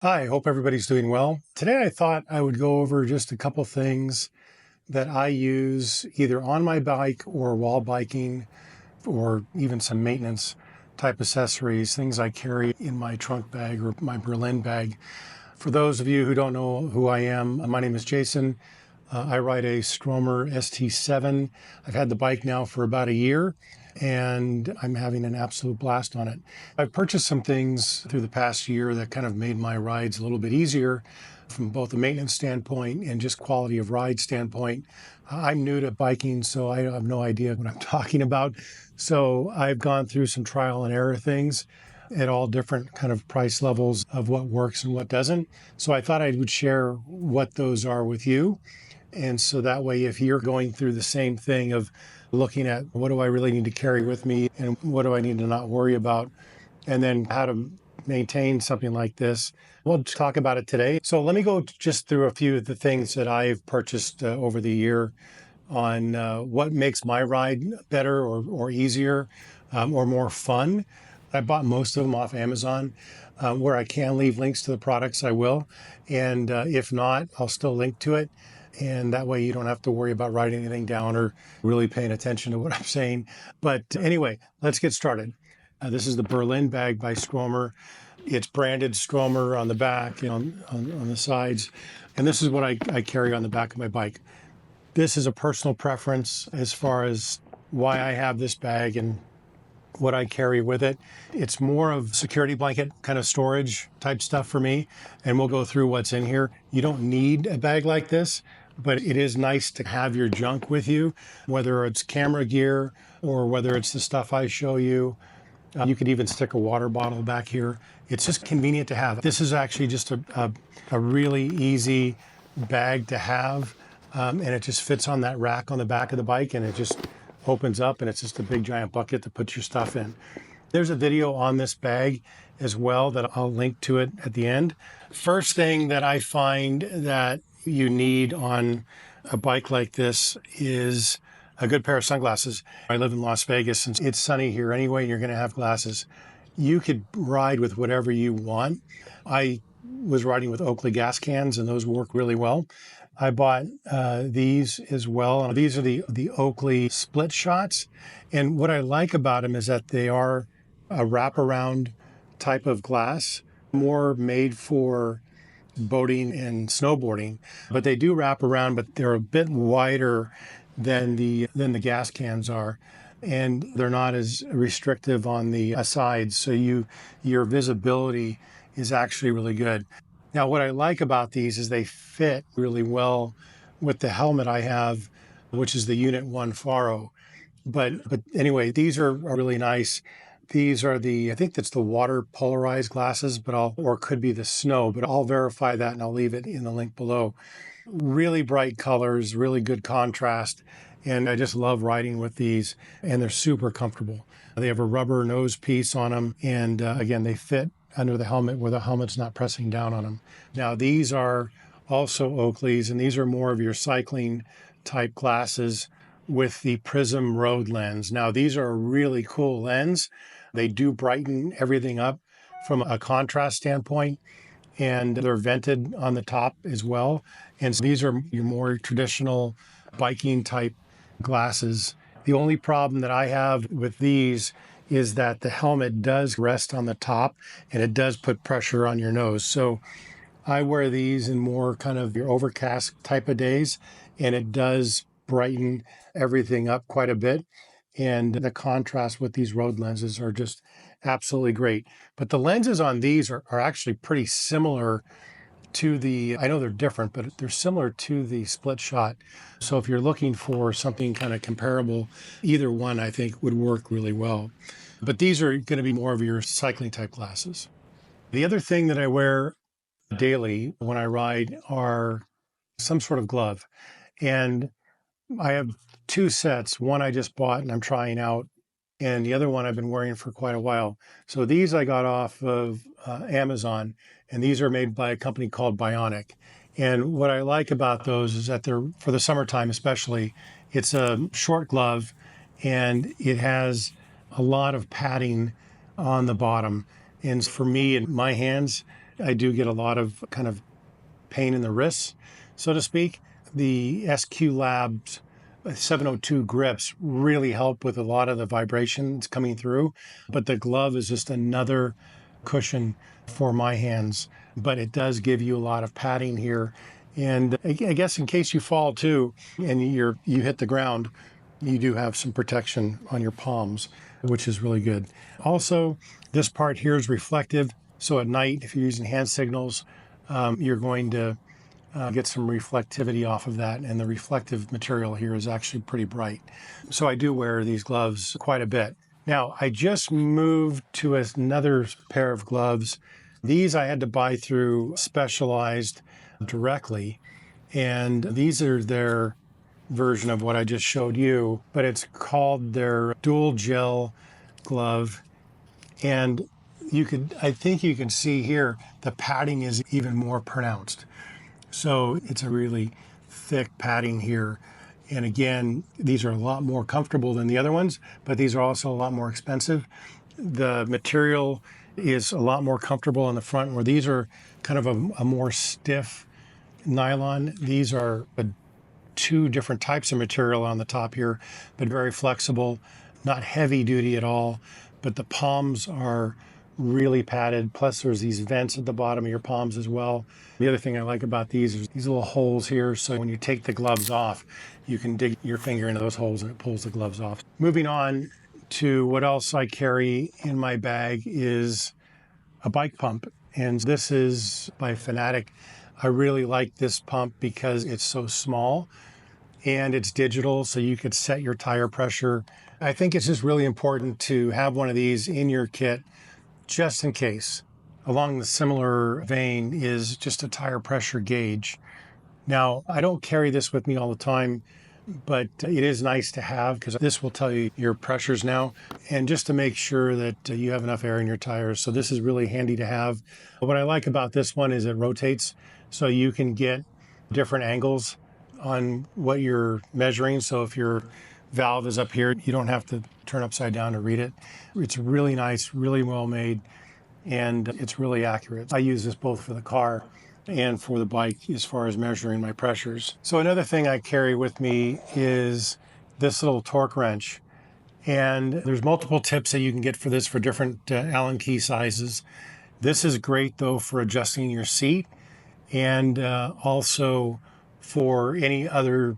Hi, hope everybody's doing well. Today I thought I would go over just a couple things that I use either on my bike or while biking, or even some maintenance type accessories, things I carry in my trunk bag or my Berlin bag. For those of you who don't know who I am, my name is Jason. I ride a Stromer ST7. I've had the bike now for about a year and I'm having an absolute blast on it. I've purchased some things through the past year that kind of made my rides a little bit easier from both a maintenance standpoint and just quality of ride standpoint. I'm new to biking, so I have no idea what I'm talking about. So I've gone through some trial and error things at all different kind of price levels of what works and what doesn't. So I thought I would share what those are with you. And so that way, if you're going through the same thing of looking at what do I really need to carry with me and what do I need to not worry about, and then how to maintain something like this, we'll talk about it today. So let me go just through a few of the things that I've purchased over the year on what makes my ride better or easier or more fun. I bought most of them off Amazon. Where I can leave links to the products, I will. And if not, I'll still link to it. And that way you don't have to worry about writing anything down or really paying attention to what I'm saying. But anyway, let's get started. This is the Berlin bag by Stromer. It's branded Stromer on the back and on the sides. And this is what I carry on the back of my bike. This is a personal preference as far as why I have this bag and what I carry with it. It's more of security blanket kind of storage type stuff for me. And we'll go through what's in here. You don't need a bag like this, but it is nice to have your junk with you, whether it's camera gear or whether it's the stuff I show you. You could even stick a water bottle back here. It's just convenient to have. This is actually just a really easy bag to have. And it just fits on that rack on the back of the bike, and it just opens up, and it's just a big giant bucket to put your stuff in. There's a video on this bag as well that I'll link to it at the end. First thing that I find that you need on a bike like this is a good pair of sunglasses. I live in Las Vegas and it's sunny here anyway. You're going to have glasses. You could ride with whatever you want. I was riding with Oakley gas cans and those work really well. I bought these as well. These are the Oakley split shots. And what I like about them is that they are a wraparound type of glass, more made for boating and snowboarding, but they do wrap around, but they're a bit wider than the gas cans are. And they're not as restrictive on the sides. So your visibility is actually really good. Now, what I like about these is they fit really well with the helmet I have, which is the Unit 1 FARO. But anyway, these are really nice. These are I think that's the water polarized glasses, or could be the snow, but I'll verify that and I'll leave it in the link below. Really bright colors, really good contrast. And I just love riding with these, and they're super comfortable. They have a rubber nose piece on them. And again, they fit under the helmet where the helmet's not pressing down on them. Now, these are also Oakleys, and these are more of your cycling type glasses with the Prism Road lens. Now, these are a really cool lens. They do brighten everything up from a contrast standpoint, and they're vented on the top as well. And so these are your more traditional biking type glasses. The only problem that I have with these is that the helmet does rest on the top and it does put pressure on your nose. So I wear these in more kind of your overcast type of days, and it does brighten everything up quite a bit. And the contrast with these road lenses are just absolutely great. But the lenses on these are actually pretty similar to I know they're different, but they're similar to the split shot. So if you're looking for something kind of comparable, either one I think would work really well. But these are going to be more of your cycling type glasses. The other thing that I wear daily when I ride are some sort of glove. And I have two sets. One I just bought and I'm trying out, and the other one I've been wearing for quite a while. So these I got off of Amazon, and these are made by a company called Bionic. And what I like about those is that they're, for the summertime especially, it's a short glove, and it has a lot of padding on the bottom. And for me and my hands, I do get a lot of kind of pain in the wrists, so to speak. The SqLab's 702 grips really help with a lot of the vibrations coming through, but the glove is just another cushion for my hands. But it does give you a lot of padding here. And I guess in case you fall too and you hit the ground, you do have some protection on your palms, which is really good. Also, this part here is reflective. So at night, if you're using hand signals, you're going to get some reflectivity off of that. And the reflective material here is actually pretty bright. So I do wear these gloves quite a bit. Now, I just moved to another pair of gloves. These I had to buy through Specialized directly. And these are their version of what I just showed you, but it's called their dual gel glove. And I think you can see here, the padding is even more pronounced. So it's a really thick padding here. And again, these are a lot more comfortable than the other ones, but these are also a lot more expensive. The material is a lot more comfortable on the front, where these are kind of a more stiff nylon. These are two different types of material on the top here, but very flexible, not heavy duty at all, but the palms are really padded. Plus there's these vents at the bottom of your palms as well. The other thing I like about these is these little holes here. So when you take the gloves off, you can dig your finger into those holes and it pulls the gloves off. Moving on to what else I carry in my bag is a bike pump. And this is by Fanttik. I really like this pump because it's so small and it's digital, so you could set your tire pressure. I think it's just really important to have one of these in your kit just in case. Along the similar vein is just a tire pressure gauge. Now, I don't carry this with me all the time, but it is nice to have because this will tell you your pressures now, and just to make sure that you have enough air in your tires. So this is really handy to have. What I like about this one is it rotates, so you can get different angles on what you're measuring. So if your valve is up here, you don't have to turn upside down to read it. It's really nice, really well made, and it's really accurate. I use this both for the car and for the bike as far as measuring my pressures. So another thing I carry with me is this little torque wrench. And there's multiple tips that you can get for this for different Allen key sizes. This is great though for adjusting your seat, and also for any other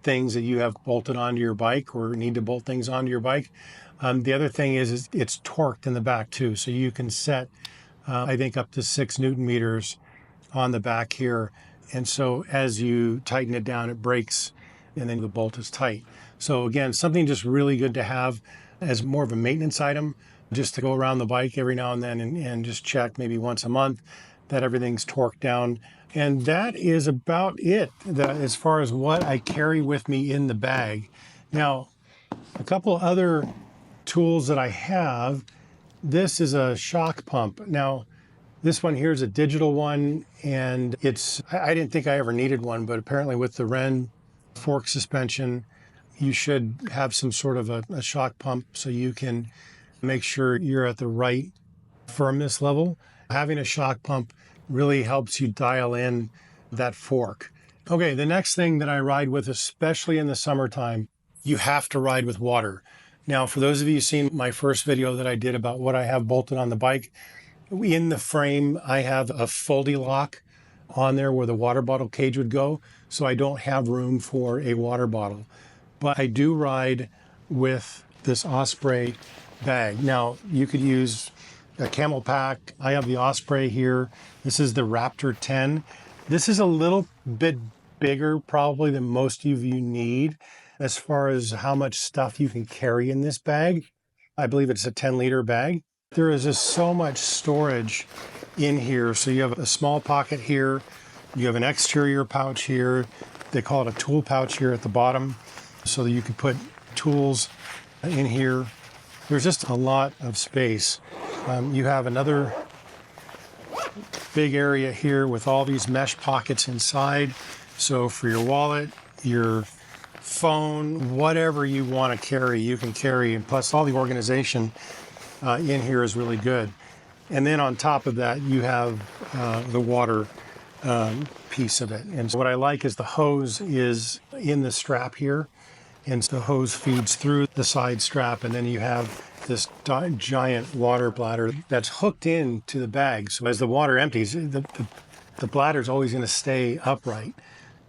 things that you have bolted onto your bike or need to bolt things onto your bike. The other thing is it's torqued in the back too. So you can set, I think, up to 6 Newton meters on the back here. And so as you tighten it down, it breaks and then the bolt is tight. So again, something just really good to have as more of a maintenance item, just to go around the bike every now and then and just check maybe once a month that everything's torqued down. And that is about it as far as what I carry with me in the bag. Now, a couple other tools that I have. This is a shock pump. Now, this one here is a digital one, and I didn't think I ever needed one, but apparently with the Ren fork suspension, you should have some sort of a shock pump so you can make sure you're at the right firmness level. Having a shock pump really helps you dial in that fork. Okay, the next thing that I ride with, especially in the summertime, you have to ride with water. Now, for those of you who've seen my first video that I did about what I have bolted on the bike, in the frame, I have a FoldyLock on there where the water bottle cage would go, so I don't have room for a water bottle. But I do ride with this Osprey bag. Now, you could use a camel pack. I have the Osprey here. This is the Raptor 10. This is a little bit bigger probably than most of you need as far as how much stuff you can carry in this bag. I believe it's a 10-liter bag. There is just so much storage in here. So you have a small pocket here. You have an exterior pouch here. They call it a tool pouch here at the bottom, so that you can put tools in here. There's just a lot of space. You have another big area here with all these mesh pockets inside. So for your wallet, your phone, whatever you want to carry, you can carry. And plus all the organization in here is really good. And then on top of that, you have the water piece of it. And so what I like is the hose is in the strap here. And the hose feeds through the side strap. And then you have this giant water bladder that's hooked into the bag. So as the water empties, the bladder is always going to stay upright.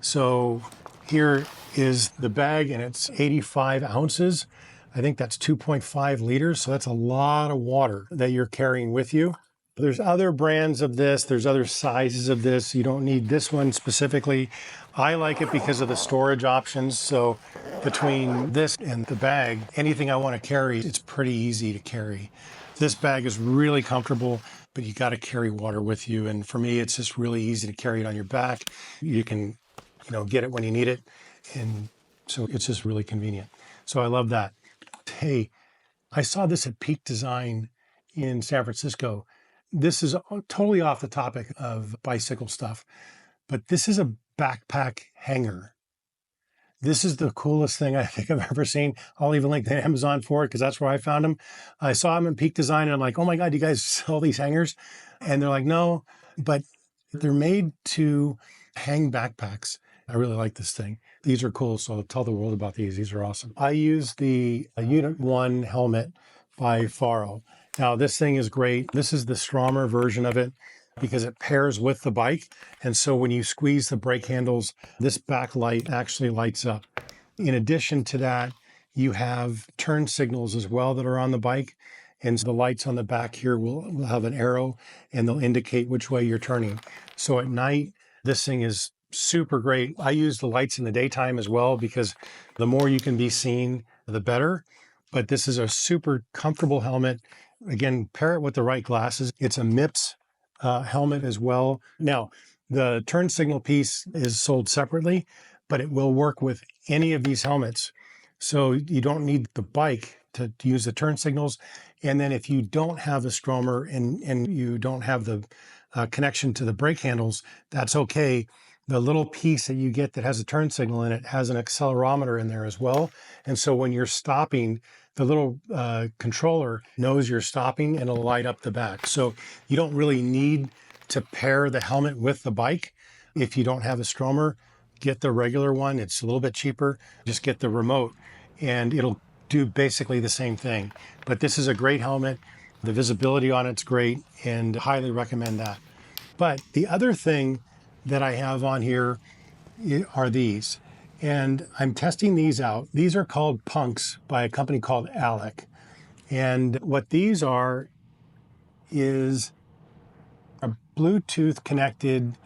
So here is the bag, and it's 85 ounces. I think that's 2.5 liters. So that's a lot of water that you're carrying with you. There's other brands of this. There's other sizes of this. You don't need this one specifically. I like it because of the storage options. So between this and the bag, anything I want to carry, it's pretty easy to carry. This bag is really comfortable, but you got to carry water with you. And for me, it's just really easy to carry it on your back. You can, get it when you need it. And so it's just really convenient. So I love that. Hey, I saw this at Peak Design in San Francisco. This is totally off the topic of bicycle stuff, but this is a backpack hanger. This is the coolest thing I think I've ever seen. I'll even link to Amazon for it because that's where I found them. I saw them in Peak Design and I'm like, oh my God, you guys sell these hangers? And they're like, no, but they're made to hang backpacks. I really like this thing. These are cool, so I'll tell the world about these. These are awesome. I use the Unit 1 helmet by FARO. Now, this thing is great. This is the Stromer version of it because it pairs with the bike. And so when you squeeze the brake handles, this backlight actually lights up. In addition to that, you have turn signals as well that are on the bike. And so the lights on the back here will have an arrow and they'll indicate which way you're turning. So at night, this thing is super great. I use the lights in the daytime as well because the more you can be seen, the better. But this is a super comfortable helmet. Again, pair it with the right glasses. It's a MIPS helmet as well. Now, the turn signal piece is sold separately, but it will work with any of these helmets. So you don't need the bike to use the turn signals. And then if you don't have a Stromer and you don't have the connection to the brake handles, that's okay. The little piece that you get that has a turn signal in it has an accelerometer in there as well. And so when you're stopping, the little controller knows you're stopping and it'll light up the back. So you don't really need to pair the helmet with the bike. If you don't have a Stromer, get the regular one. It's a little bit cheaper. Just get the remote and it'll do basically the same thing. But this is a great helmet. The visibility on it's great and highly recommend that. But the other thing that I have on here are these. And I'm testing these out. These are called Punks by a company called Alec. And what these are is a Bluetooth connected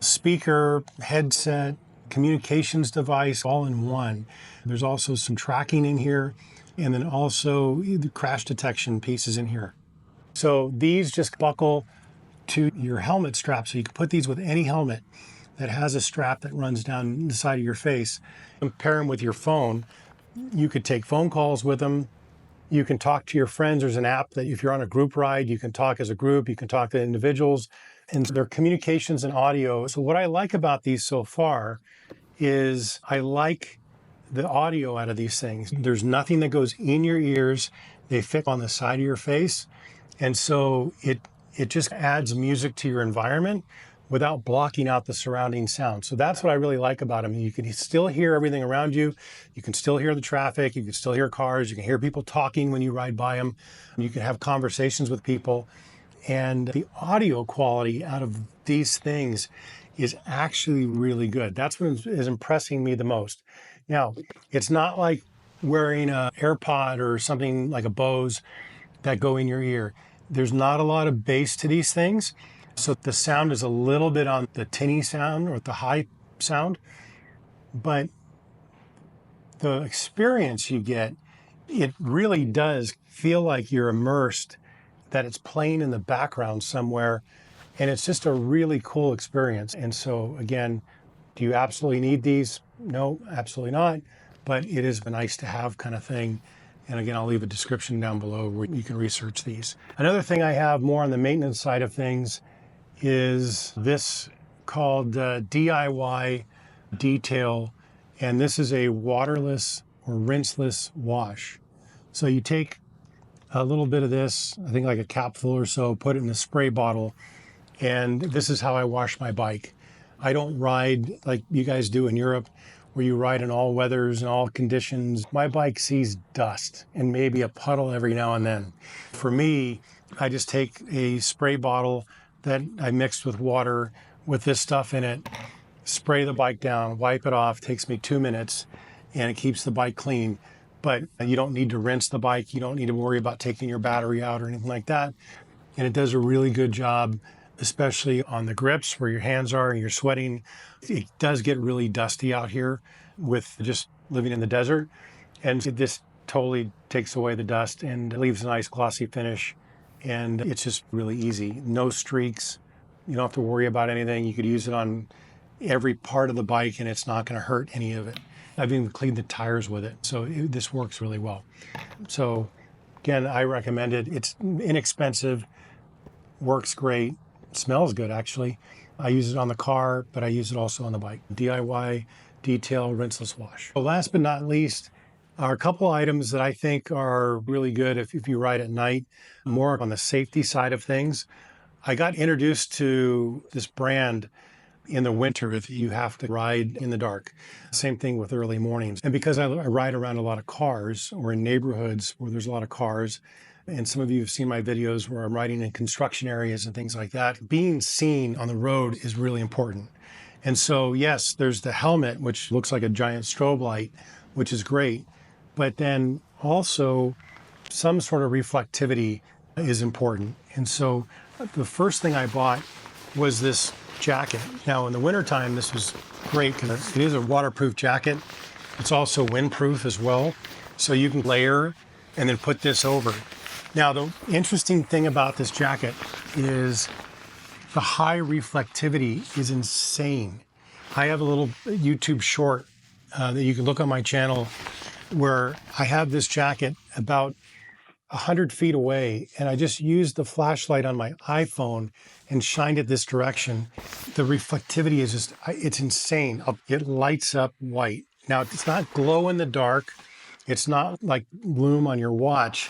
speaker, headset, communications device, all in one. There's also some tracking in here, and then also the crash detection pieces in here. So these just buckle to your helmet strap. So you can put these with any helmet that has a strap that runs down the side of your face. And pair them with your phone. You could take phone calls with them. You can talk to your friends. There's an app that if you're on a group ride, you can talk as a group, you can talk to individuals, and their communications and audio. So what I like about these so far is I like the audio out of these things. There's nothing that goes in your ears. They fit on the side of your face. And so it just adds music to your environment without blocking out the surrounding sound. So that's what I really like about them. You can still hear everything around you. You can still hear the traffic. You can still hear cars. You can hear people talking when you ride by them. You can have conversations with people. And the audio quality out of these things is actually really good. That's what is impressing me the most. Now, it's not like wearing an AirPod or something like a Bose that go in your ear. There's not a lot of bass to these things. So the sound is a little bit on the tinny sound or the high sound, but the experience you get, it really does feel like you're immersed, that it's playing in the background somewhere. And it's just a really cool experience. And so again, do you absolutely need these? No, absolutely not. But it is a nice to have kind of thing. And again, I'll leave a description down below where you can research these. Another thing I have more on the maintenance side of things is this called DIY Detail. And this is a waterless or rinseless wash. So you take a little bit of this, I think like a capful or so, put it in a spray bottle. And this is how I wash my bike. I don't ride like you guys do in Europe, where you ride in all weathers and all conditions. My bike sees dust and maybe a puddle every now and then. For me, I just take a spray bottle that I mixed with water with this stuff in it, spray the bike down, wipe it off, takes me 2 minutes, and it keeps the bike clean. But you don't need to rinse the bike. You don't need to worry about taking your battery out or anything like that. And it does a really good job, especially on the grips where your hands are and you're sweating. It does get really dusty out here with just living in the desert. And this totally takes away the dust and leaves a nice glossy finish. And it's just really easy. No streaks. You don't have to worry about anything. You could use it on every part of the bike and it's not going to hurt any of it. I've even cleaned the tires with it. So this works really well. So again, I recommend it. It's inexpensive, works great, smells good actually. I use it on the car, but I use it also on the bike. DIY detail rinseless wash. So last but not least are a couple items that I think are really good if you ride at night, more on the safety side of things. I got introduced to this brand in the winter if you have to ride in the dark. Same thing with early mornings. And because I ride around a lot of cars or in neighborhoods where there's a lot of cars, and some of you have seen my videos where I'm riding in construction areas and things like that, being seen on the road is really important. And so, yes, there's the helmet, which looks like a giant strobe light, which is great. But then also some sort of reflectivity is important. And so the first thing I bought was this jacket. Now in the wintertime, this was great because it is a waterproof jacket. It's also windproof as well. So you can layer and then put this over. Now the interesting thing about this jacket is the high reflectivity is insane. I have a little YouTube short that you can look on my channel where I have this jacket about 100 feet away, and I just used the flashlight on my iPhone and shined it this direction. The reflectivity is just, it's insane. It lights up white. Now, it's not glow in the dark. It's not like Lume on your watch.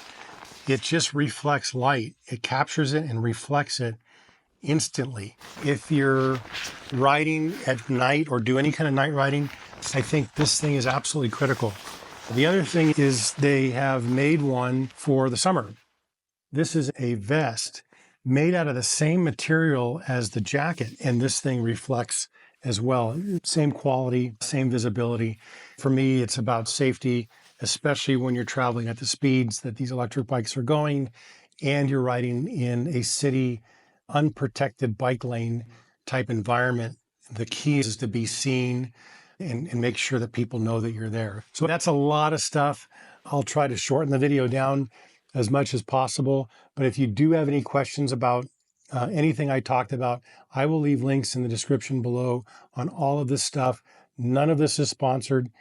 It just reflects light. It captures it and reflects it instantly. If you're riding at night or do any kind of night riding, I think this thing is absolutely critical. The other thing is they have made one for the summer. This is a vest made out of the same material as the jacket, and this thing reflects as well. Same quality, same visibility. For me, it's about safety, especially when you're traveling at the speeds that these electric bikes are going, and you're riding in a city unprotected bike lane type environment. The key is to be seen and make sure that people know that you're there. So that's a lot of stuff. I'll try to shorten the video down as much as possible. But if you do have any questions about anything I talked about, I will leave links in the description below on all of this stuff. None of this is sponsored,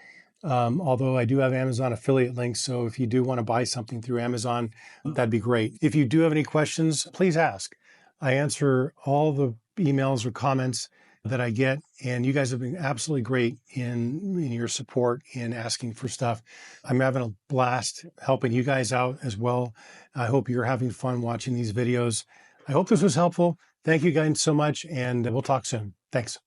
although I do have Amazon affiliate links. So if you do want to buy something through Amazon, that'd be great. If you do have any questions, please ask. I answer all the emails or comments that I get, and you guys have been absolutely great in your support in asking for stuff. I'm having a blast helping you guys out as well. I hope you're having fun watching these videos. I hope this was helpful. Thank you guys so much, and we'll talk soon. Thanks.